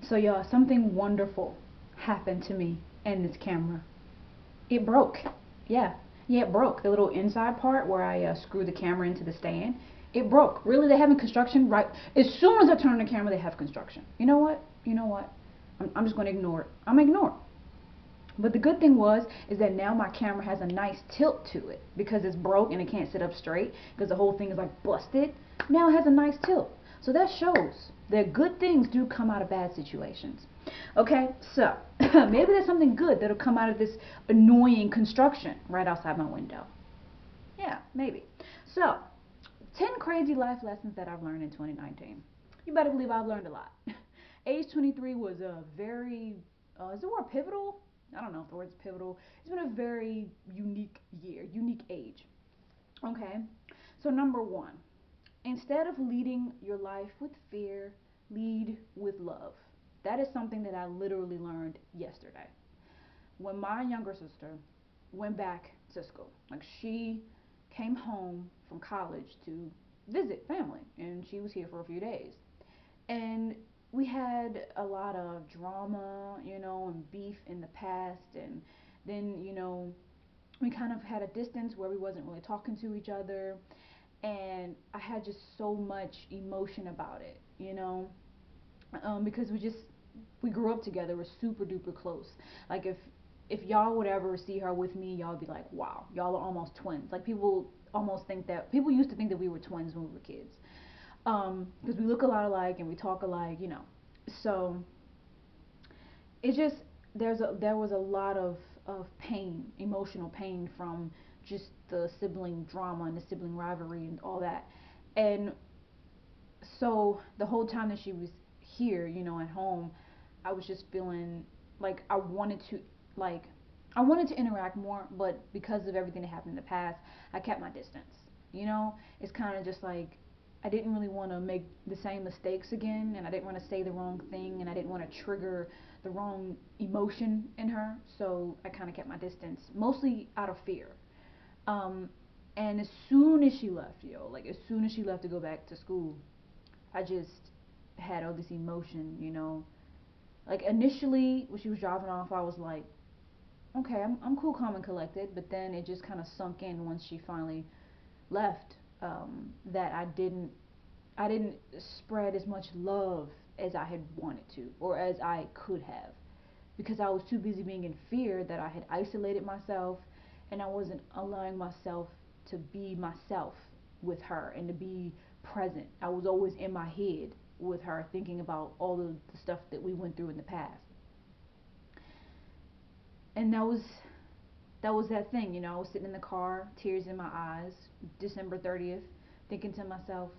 So y'all, something wonderful happened to me and this camera. It broke. Yeah, yeah, it broke. The little inside part where I screwed the camera into the stand, it broke. Really, they having construction right as soon as I turn on the camera. They have construction. You know what? You know what? I'm just gonna ignore it. I'm gonna ignore it. But the good thing was is that now my camera has a nice tilt to it because it's broke and it can't sit up straight because the whole thing is like busted. Now it has a nice tilt. So that shows that good things do come out of bad situations. Okay, so maybe there's something good that'll come out of this annoying construction right outside my window. Yeah, maybe. So, 10 crazy life lessons that I've learned in 2019. You better believe I've learned a lot. Age 23 was a very, is the word pivotal? I don't know if the word's pivotal. It's been a very unique year, unique age. Okay, so number one, instead of leading your life with fear, lead with love. That is something that I literally learned yesterday. When my younger sister went back to school, like she came home from college to visit family, and she was here for a few days. And we had a lot of drama, and beef in the past, and then, we kind of had a distance where we wasn't really talking to each other, and I had just so much emotion about it, because we grew up together. We're super duper close. Like if y'all would ever see her with me, y'all would be like, wow, y'all are almost twins. Like people used to think that we were twins when we were kids, because we look a lot alike and we talk alike. So it's just there was a lot of pain, emotional pain from just the sibling drama and the sibling rivalry and all that. And so the whole time that she was here, at home, I was just feeling like like I wanted to interact more, but because of everything that happened in the past, I kept my distance. It's kind of just like I didn't really want to make the same mistakes again, and I didn't want to say the wrong thing, and I didn't want to trigger the wrong emotion in her. So I kind of kept my distance, mostly out of fear. Um, and as soon as she left, like as soon as she left to go back to school, I just had all this emotion. Like initially, when she was driving off, I was like, okay, I'm cool, calm, and collected. But then it just kind of sunk in once she finally left, that I didn't spread as much love as I had wanted to, or as I could have, because I was too busy being in fear that I had isolated myself, and I wasn't allowing myself to be myself with her and to be present. I was always in my head with her, thinking about all of the stuff that we went through in the past. And that was that thing. I was sitting in the car, tears in my eyes, December 30th, thinking to myself,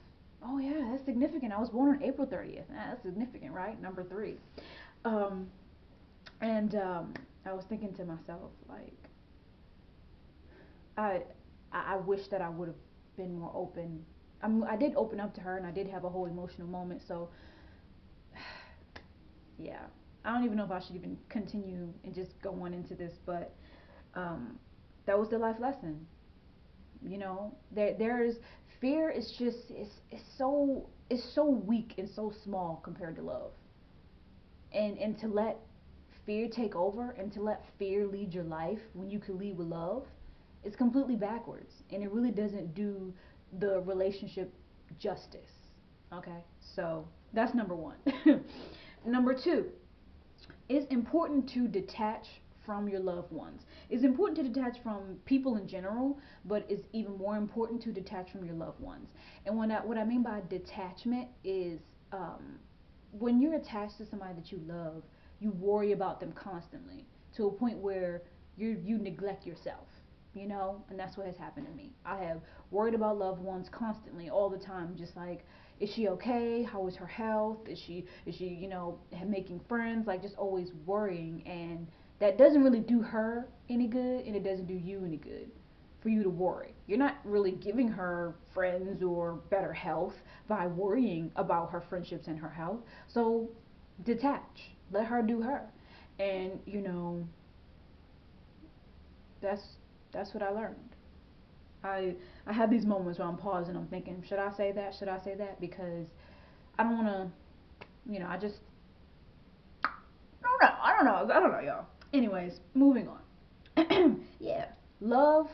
oh yeah, that's significant. I was born on April 30th. That's significant, right? Number three. Um, and I was thinking to myself, like, I I wish that I would have been more open. I did open up to her, and I did have a whole emotional moment. So yeah, I don't even know if I should even continue and just go on into this, but um, that was the life lesson. There's fear is just it's so weak and so small compared to love, and to let fear take over and to let fear lead your life when you can lead with love, it's completely backwards, and it really doesn't do the relationship justice. Okay, so that's number one. Number two, it's important to detach from your loved ones. It's important to detach from people in general, but it's even more important to detach from your loved ones. And what I mean by detachment is, when you're attached to somebody that you love, you worry about them constantly to a point where you neglect yourself. And that's what has happened to me. I have worried about loved ones constantly, all the time, just like, is she okay? How is her health? Is she making friends? Like, just always worrying, and that doesn't really do her any good, and it doesn't do you any good for you to worry. You're not really giving her friends or better health by worrying about her friendships and her health. So detach. Let her do her. And that's that's what I learned. I have these moments where I'm pausing, I'm thinking, should I say that? Should I say that? Because I don't want to, I just I don't know, y'all. Anyways, moving on. Yeah, love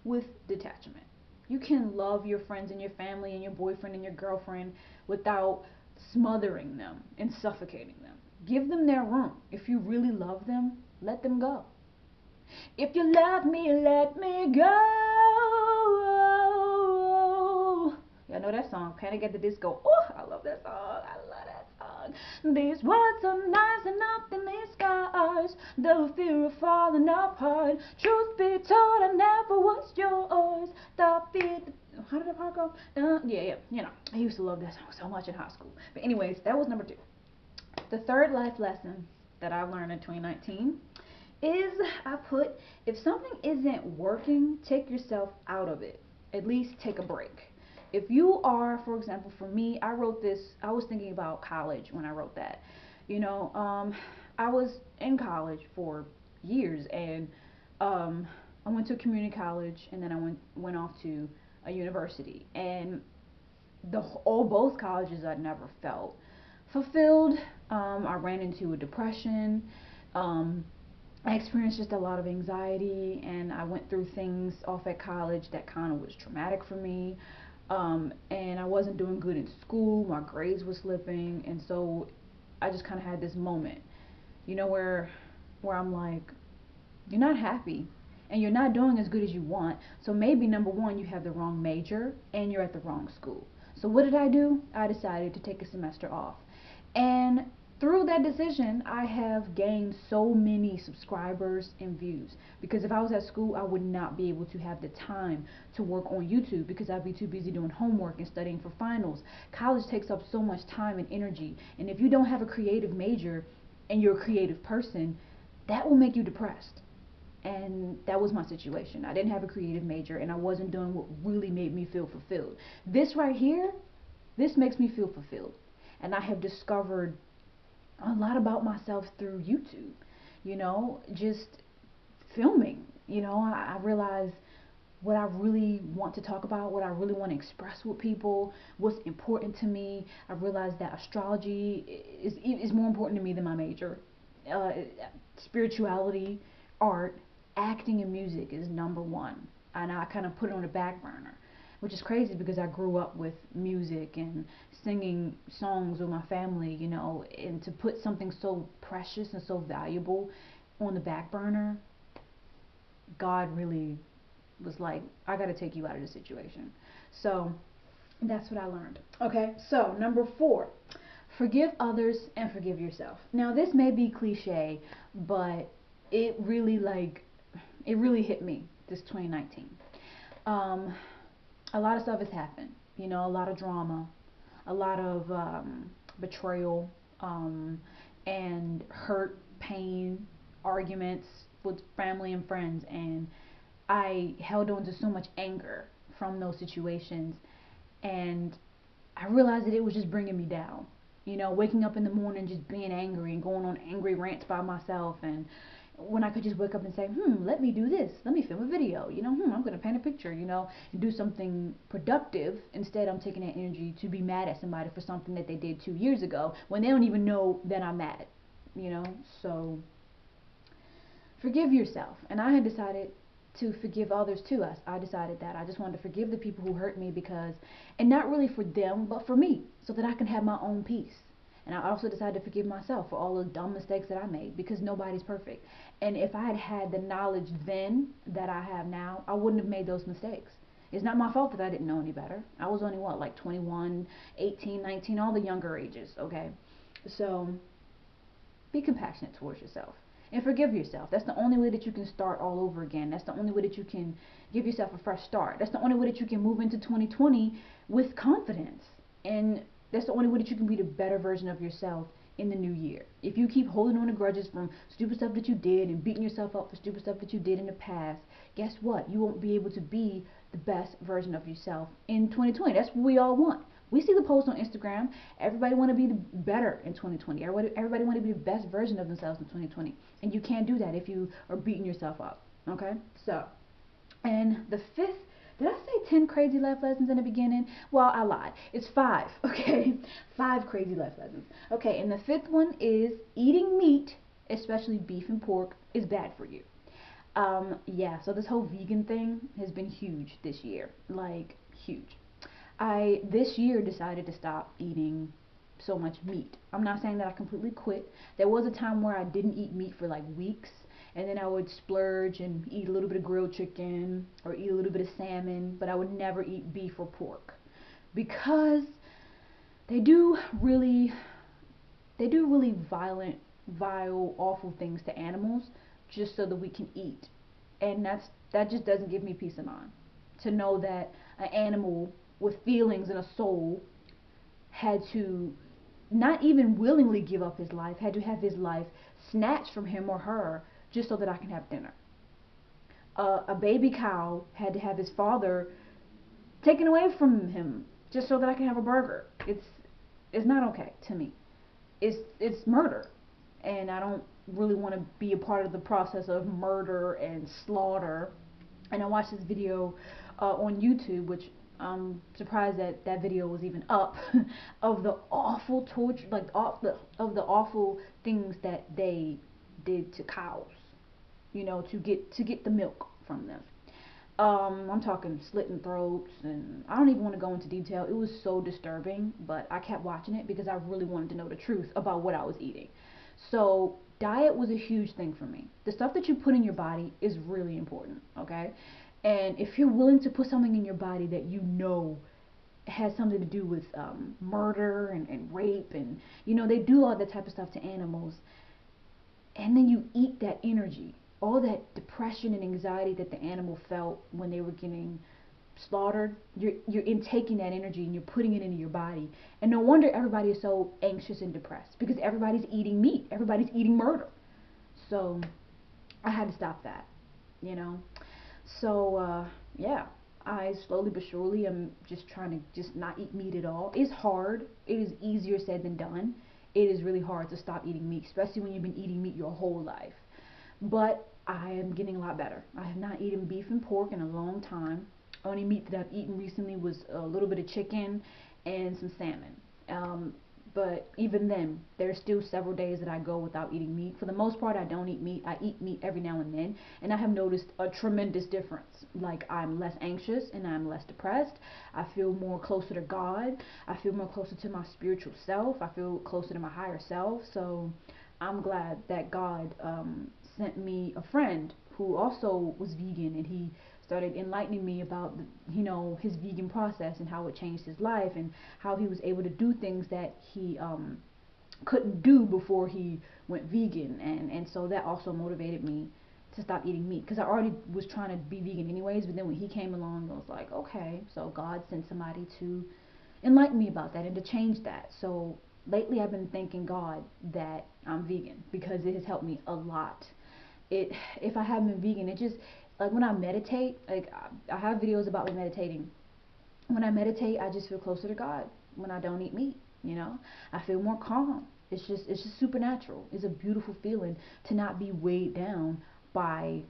with detachment. You can love your friends and your family and your boyfriend and your girlfriend without smothering them and suffocating them. Give them their room. If you really love them, let them go. If you love me, let me go. Y'all know that song, Panic at the Disco. Oh, I love that song. I love that song. These words are nice enough in these skies. The fear of falling apart. Truth be told, I never was yours. The fear. How did that part go? Yeah. You know, I used to love that song so much in high school. But anyways, that was number 2. The third life lesson that I learned in 2019 is I put, if something isn't working, take yourself out of it. At least take a break. If you are, for example, for me, I wrote this, I was thinking about college when I wrote that. You know, I was in college for years, and I went to a community college, and then I went off to a university, and both colleges I never felt fulfilled. I ran into a depression. I experienced just a lot of anxiety, and I went through things off at college that kind of was traumatic for me. And I wasn't doing good in school. My grades were slipping, and so I just kind of had this moment, you know, where I'm like, you're not happy, and you're not doing as good as you want. So maybe number one, you have the wrong major, and you're at the wrong school. So what did I do? I decided to take a semester off, and through that decision, I have gained so many subscribers and views. Because if I was at school, I would not be able to have the time to work on YouTube because I'd be too busy doing homework and studying for finals. College takes up so much time and energy. And if you don't have a creative major and you're a creative person, that will make you depressed. And that was my situation. I didn't have a creative major, and I wasn't doing what really made me feel fulfilled. This right here, this makes me feel fulfilled. And I have discovered a lot about myself through YouTube, you know, just filming. You know, I realize what I really want to talk about, what I really want to express with people, what's important to me. I realize that astrology is more important to me than my major. Uh, Spirituality, art, acting, and music is number one, and I kind of put it on the back burner, which is crazy because I grew up with music and singing songs with my family, you know, and to put something so precious and so valuable on the back burner, God really was like, I got to take you out of this situation. So that's what I learned. Okay, so number 4, forgive others and forgive yourself. Now this may be cliche, but it really hit me this 2019. A lot of stuff has happened, you know, a lot of drama, a lot of betrayal, and hurt, pain, arguments with family and friends, and I held on to so much anger from those situations, and I realized that it was just bringing me down. You know, waking up in the morning just being angry and going on angry rants by myself, and when I could just wake up and say, let me do this, let me film a video, you know, I'm going to paint a picture, you know, and do something productive. Instead, I'm taking that energy to be mad at somebody for something that they did 2 years ago when they don't even know that I'm mad, you know. So forgive yourself. And I had decided to forgive others too. I decided that I just wanted to forgive the people who hurt me, because, and not really for them, but for me, so that I can have my own peace. And I also decided to forgive myself for all the dumb mistakes that I made, because nobody's perfect. And if I had had the knowledge then that I have now, I wouldn't have made those mistakes. It's not my fault that I didn't know any better. I was only, what, like 21, 18, 19, all the younger ages, okay? So be compassionate towards yourself and forgive yourself. That's the only way that you can start all over again. That's the only way that you can give yourself a fresh start. That's the only way that you can move into 2020 with confidence. And that's the only way that you can be the better version of yourself in the new year. If you keep holding on to grudges from stupid stuff that you did and beating yourself up for stupid stuff that you did in the past, guess what? You won't be able to be the best version of yourself in 2020. That's what we all want. We see the posts on Instagram. Everybody want to be the better in 2020. Everybody want to be the best version of themselves in 2020. And you can't do that if you are beating yourself up. Okay? So, and the 5th, did I say 10 crazy life lessons in the beginning? Well, I lied. It's 5, okay? 5 crazy life lessons. Okay, and the 5th one is eating meat especially beef and pork, is bad for you. Yeah, so this whole vegan thing has been huge this year, like huge. I this year decided to stop eating so much meat. I'm not saying that I completely quit. There was a time where I didn't eat meat for like weeks, and then I would splurge and eat a little bit of grilled chicken or eat a little bit of salmon, but I would never eat beef or pork because they do really they do really violent, vile, awful things to animals just so that we can eat. And that just doesn't give me peace of mind to know that an animal with feelings and a soul had to not even willingly give up his life, had to have his life snatched from him or her just so that I can have dinner. A baby cow had to have his father taken away from him just so that I can have a burger. It's not okay to me. It's murder, and I don't really want to be a part of the process of murder and slaughter. And I watched this video on YouTube, which I'm surprised that that video was even up, of the awful torture, like of the awful things that they did to cows, to get the milk from them. I'm talking slitting throats, and I don't even want to go into detail. It was so disturbing, but I kept watching it because I really wanted to know the truth about what I was eating. So, diet was a huge thing for me. The stuff that you put in your body is really important, okay? And if you're willing to put something in your body that you know has something to do with murder and rape, and they do all that type of stuff to animals, and then you eat that energy, all that depression and anxiety that the animal felt when they were getting slaughtered, you're intaking that energy and you're putting it into your body. And no wonder everybody is so anxious and depressed, because everybody's eating meat, everybody's eating murder. So I had to stop that, you know. So yeah, I slowly but surely am just trying to just not eat meat at all. It's hard. It is easier said than done. It is really hard to stop eating meat, especially when you've been eating meat your whole life. But I am getting a lot better. I have not eaten beef and pork in a long time. Only meat that I've eaten recently was a little bit of chicken and some salmon. But even then, there's still several days that I go without eating meat. For the most part, I don't eat meat. I eat meat every now and then, and I have noticed a tremendous difference. Like, I'm less anxious and I'm less depressed. I feel more closer to God. I feel more closer to my spiritual self. I feel closer to my higher self. So I'm glad that God sent me a friend who also was vegan, and he started enlightening me about his vegan process and how it changed his life, and how he was able to do things that he couldn't do before he went vegan. And so that also motivated me to stop eating meat, because I already was trying to be vegan anyways. But then when he came along, I was like, okay, so God sent somebody to enlighten me about that and to change that. So lately I've been thanking God that I'm vegan, because it has helped me a lot. It If I hadn't been vegan, it just, like, when I meditate, like, I have videos about me meditating. When I meditate, I just feel closer to God. When I don't eat meat, I feel more calm. It's just supernatural. It's a beautiful feeling to not be weighed down by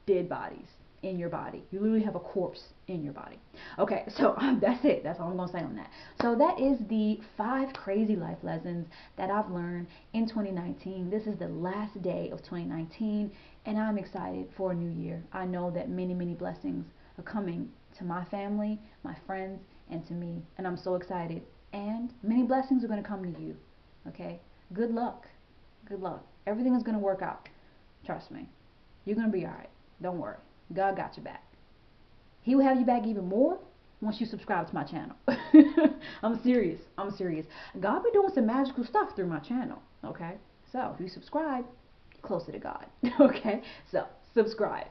dead bodies in your body. You literally have a corpse in your body. Okay, so that's it. That's all I'm going to say on that. So that is the 5 crazy life lessons that I've learned in 2019. This is the last day of 2019, and I'm excited for a new year. I know that many, many blessings are coming to my family, my friends, and to me, and I'm so excited. And many blessings are going to come to you. Okay? Good luck. Good luck. Everything is going to work out. Trust me. You're going to be alright. Don't worry. God got your back. He will have you back even more once you subscribe to my channel. I'm serious. I'm serious. God be doing some magical stuff through my channel. Okay? So, if you subscribe, you're closer to God. Okay? So, subscribe.